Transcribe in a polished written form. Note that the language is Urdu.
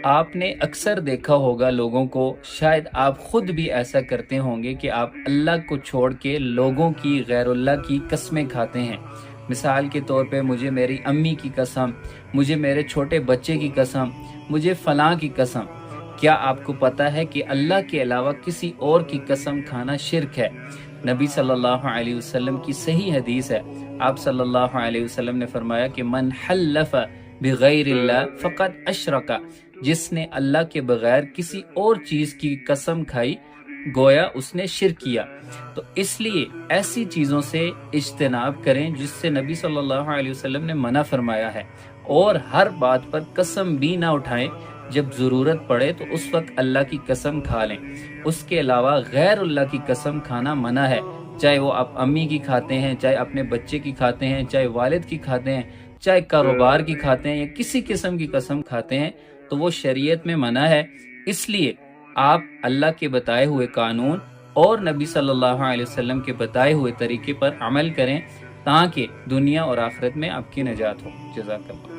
آپ نے اکثر دیکھا ہوگا لوگوں کو، شاید آپ خود بھی ایسا کرتے ہوں گے کہ آپ اللہ کو چھوڑ کے لوگوں کی، غیر اللہ کی قسمیں کھاتے ہیں۔ مثال کے طور پہ مجھے میری امی کی قسم، مجھے میرے چھوٹے بچے کی قسم، مجھے فلاں کی قسم۔ کیا آپ کو پتہ ہے کہ اللہ کے علاوہ کسی اور کی قسم کھانا شرک ہے؟ نبی صلی اللہ علیہ وسلم کی صحیح حدیث ہے، آپ صلی اللہ علیہ وسلم نے فرمایا کہ من حلف بغیر اللہ فقط اشرک، جس نے اللہ کے بغیر کسی اور چیز کی قسم کھائی گویا اس نے شرک کیا۔ تو اس لیے ایسی چیزوں سے اجتناب کریں جس سے نبی صلی اللہ علیہ وسلم نے منع فرمایا ہے، اور ہر بات پر قسم بھی نہ اٹھائیں۔ جب ضرورت پڑے تو اس وقت اللہ کی قسم کھا لیں، اس کے علاوہ غیر اللہ کی قسم کھانا منع ہے، چاہے وہ آپ امی کی کھاتے ہیں، چاہے اپنے بچے کی کھاتے ہیں، چاہے والد کی کھاتے ہیں، چاہے کاروبار کی کھاتے ہیں، یا کسی قسم کی قسم کھاتے ہیں تو وہ شریعت میں منع ہے۔ اس لیے آپ اللہ کے بتائے ہوئے قانون اور نبی صلی اللہ علیہ وسلم کے بتائے ہوئے طریقے پر عمل کریں تاکہ دنیا اور آخرت میں آپ کی نجات ہو۔ جزاک اللہ۔